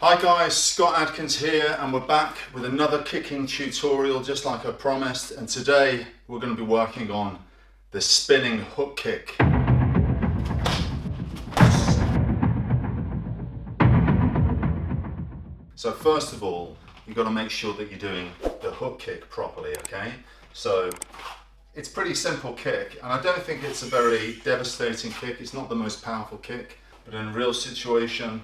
Hi guys, Scott Adkins here, and we're back with another kicking tutorial just like I promised, and today we're going to be working on the spinning hook kick. So first of all, you've got to make sure that you're doing the hook kick properly, okay? So it's a pretty simple kick, and I don't think it's a very devastating kick. It's not the most powerful kick, but in a real situation,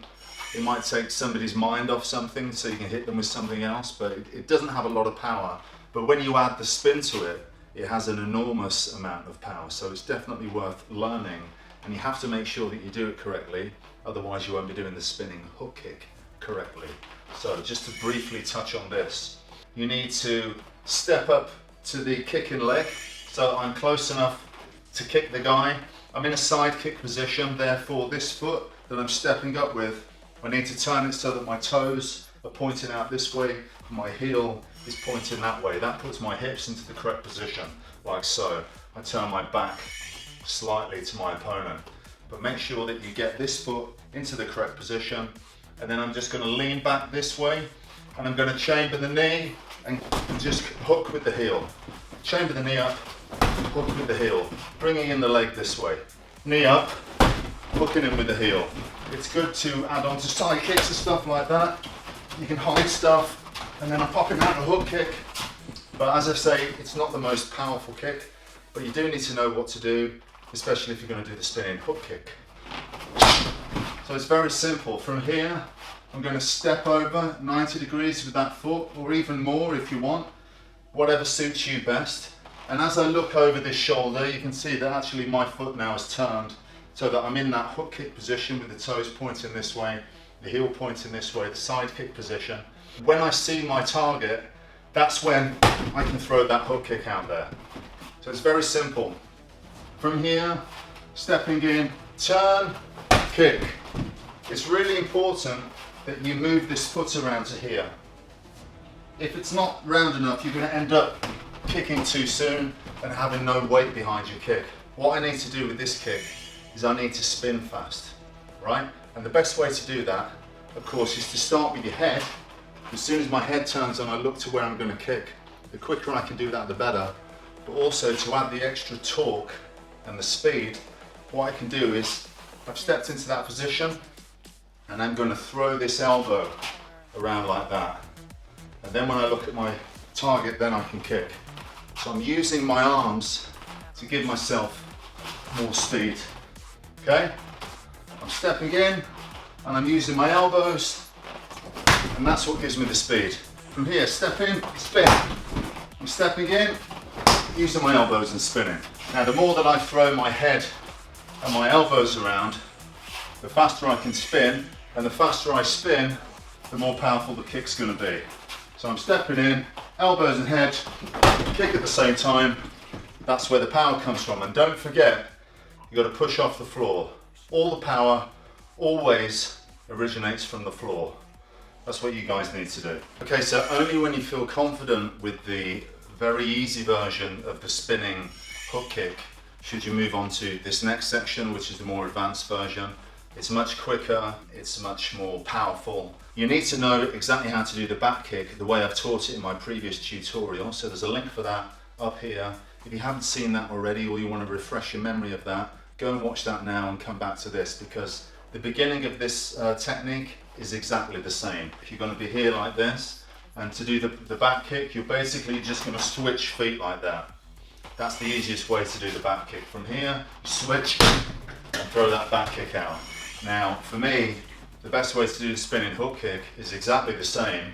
it might take somebody's mind off something so you can hit them with something else, but it doesn't have a lot of power. But when you add the spin to it, it has an enormous amount of power. So it's definitely worth learning, and you have to make sure that you do it correctly, otherwise you won't be doing the spinning hook kick correctly. So just to briefly touch on this, you need to step up to the kicking leg. So I'm close enough to kick the guy. I'm in a side kick position, therefore this foot that I'm stepping up with, I need to turn it so that my toes are pointing out this way, my heel is pointing that way. That puts my hips into the correct position, like so. I turn my back slightly to my opponent. But make sure that you get this foot into the correct position, and then I'm just going to lean back this way, and I'm going to chamber the knee and just hook with the heel. Chamber the knee up, hook with the heel, bringing in the leg this way. Knee up, hooking in with the heel. It's good to add on to side kicks and stuff like that. You can hide stuff, and then I'm popping out a hook kick. But as I say, it's not the most powerful kick, but you do need to know what to do, especially if you're going to do the spinning hook kick. So it's very simple. From here, I'm going to step over 90 degrees with that foot, or even more if you want, whatever suits you best. And as I look over this shoulder, you can see that actually my foot now is turned, so that I'm in that hook kick position with the toes pointing this way, the heel pointing this way, the side kick position. When I see my target, that's when I can throw that hook kick out there. So it's very simple. From here, stepping in, turn, kick. It's really important that you move this foot around to here. If it's not round enough, you're going to end up kicking too soon and having no weight behind your kick. What I need to do with this kick is I need to spin fast, right? And the best way to do that, of course, is to start with your head. As soon as my head turns and I look to where I'm going to kick, the quicker I can do that, the better. But also to add the extra torque and the speed, what I can do is, I've stepped into that position and I'm going to throw this elbow around like that. And then when I look at my target, then I can kick. So I'm using my arms to give myself more speed. Okay? I'm stepping in and I'm using my elbows, and that's what gives me the speed. From here, step in, spin. I'm stepping in, using my elbows and spinning. Now the more that I throw my head and my elbows around, the faster I can spin, and the faster I spin, the more powerful the kick's going to be. So I'm stepping in, elbows and head, kick at the same time. That's where the power comes from. And don't forget, you've got to push off the floor. All the power always originates from the floor. That's what you guys need to do. Okay, so only when you feel confident with the very easy version of the spinning hook kick should you move on to this next section, which is the more advanced version. It's much quicker, it's much more powerful. You need to know exactly how to do the back kick the way I've taught it in my previous tutorial. So there's a link for that up here. If you haven't seen that already, or you want to refresh your memory of that, go and watch that now and come back to this, because the beginning of this technique is exactly the same. If you're going to be here like this, and to do the back kick, you're basically just going to switch feet like that. That's the easiest way to do the back kick. From here, you switch and throw that back kick out. Now, for me, the best way to do the spinning hook kick is exactly the same.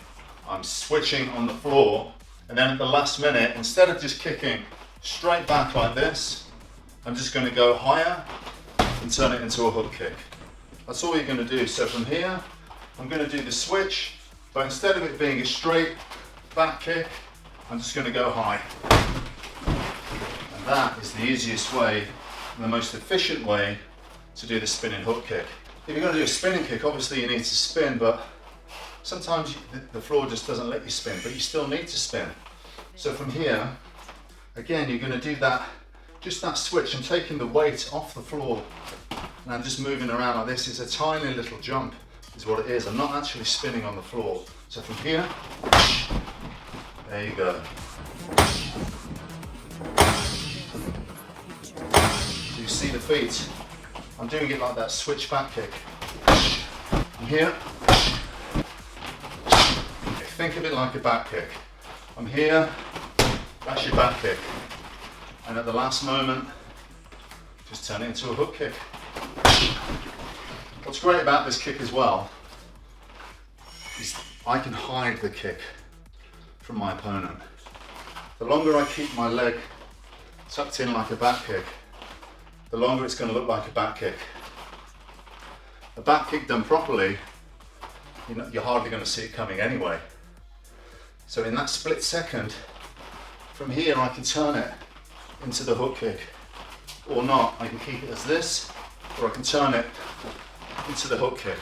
I'm switching on the floor, and then at the last minute, instead of just kicking straight back like this, I'm just going to go higher and turn it into a hook kick. That's all you're going to do. So from here, I'm going to do the switch, but instead of it being a straight back kick, I'm just going to go high. And that is the easiest way and the most efficient way to do the spinning hook kick. If you're going to do a spinning kick, obviously you need to spin, but sometimes the floor just doesn't let you spin, but you still need to spin. So from here, again, you're going to do that, just that switch. I'm taking the weight off the floor and I'm just moving around like this. It's a tiny little jump. is what it is. I'm not actually spinning on the floor. So from here, there you go. So you see the feet. I'm doing it like that switch back kick. From here, think of it like a back kick. I'm here, that's your back kick. And at the last moment, just turn it into a hook kick. What's great about this kick as well is I can hide the kick from my opponent. The longer I keep my leg tucked in like a back kick, the longer it's going to look like a back kick. A back kick done properly, you're hardly going to see it coming anyway. So in that split second, from here I can turn it into the hook kick, or not. I can keep it as this, or I can turn it into the hook kick.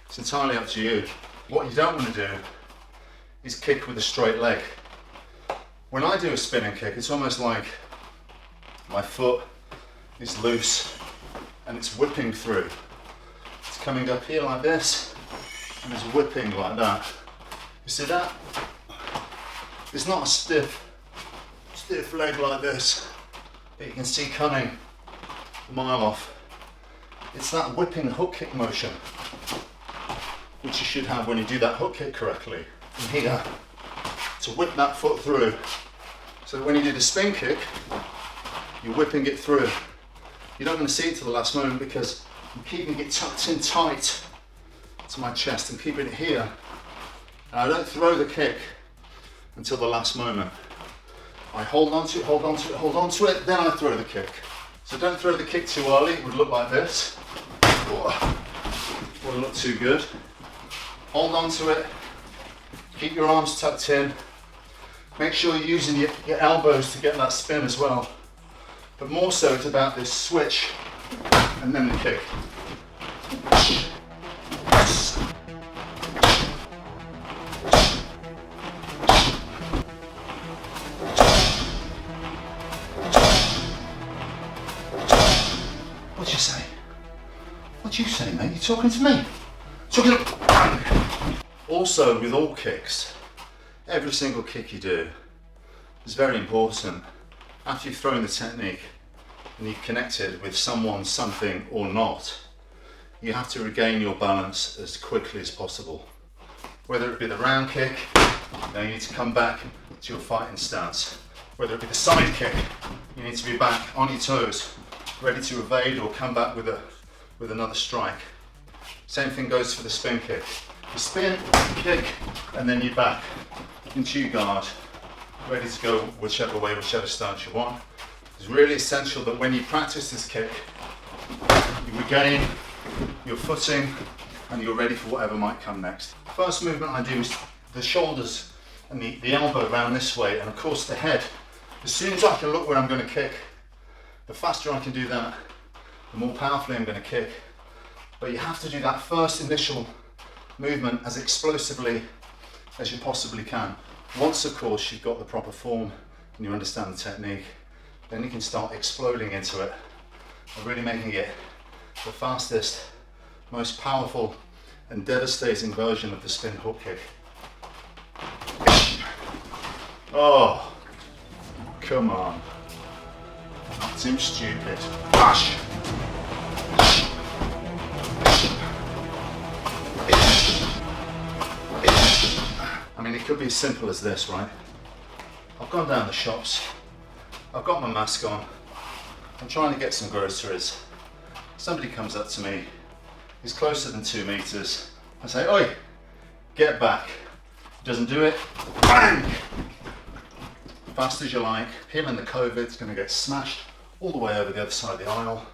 It's entirely up to you. What you don't want to do is kick with a straight leg. When I do a spinning kick, it's almost like my foot is loose and it's whipping through. It's coming up here like this, and it's whipping like that. You see that? It's not a stiff leg like this that you can see coming a mile off. It's that whipping hook kick motion, which you should have when you do that hook kick correctly. From here, to whip that foot through. So that when you do the spin kick, you're whipping it through. You're not going to see it till the last moment because I'm keeping it tucked in tight to my chest. I'm keeping it here. And I don't throw the kick until the last moment. I hold on to it, hold on to it, hold on to it, then I throw the kick. So don't throw the kick too early, it would look like this. Wouldn't look too good. Hold on to it, keep your arms tucked in. Make sure you're using your elbows to get that spin as well. But more so it's about this switch and then the kick. What'd you say? What'd you say, mate? You talking to me? Talking to... Also, with all kicks, every single kick you do is very important. After you've thrown the technique and you've connected with someone, something, or not, you have to regain your balance as quickly as possible. Whether it be the round kick, now you need to come back to your fighting stance. Whether it be the side kick, you need to be back on your toes, ready to evade or come back with another strike. Same thing goes for the spin kick. You spin, kick, and then you're back into your guard, ready to go whichever way, whichever stance you want. It's really essential that when you practice this kick, you regain your footing and you're ready for whatever might come next. First movement I do is the shoulders and the elbow round this way, and of course the head. As soon as I can look where I'm going to kick, the faster I can do that, the more powerfully I'm going to kick. But you have to do that first initial movement as explosively as you possibly can. Once, of course, you've got the proper form and you understand the technique, then you can start exploding into it and really making it the fastest, most powerful and devastating version of the spin hook kick. Oh, come on. Not too stupid. Bash! I mean, it could be as simple as this, right? I've gone down the shops, I've got my mask on, I'm trying to get some groceries. Somebody comes up to me, he's closer than 2 meters. I say, oi, get back. Doesn't do it, bang! Fast as you like. Him and the COVID's gonna get smashed all the way over the other side of the aisle.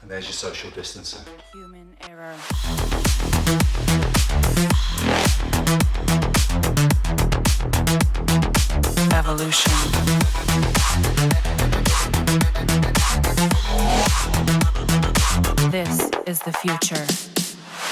And there's your social distancing. Human error. Evolution. This is the future.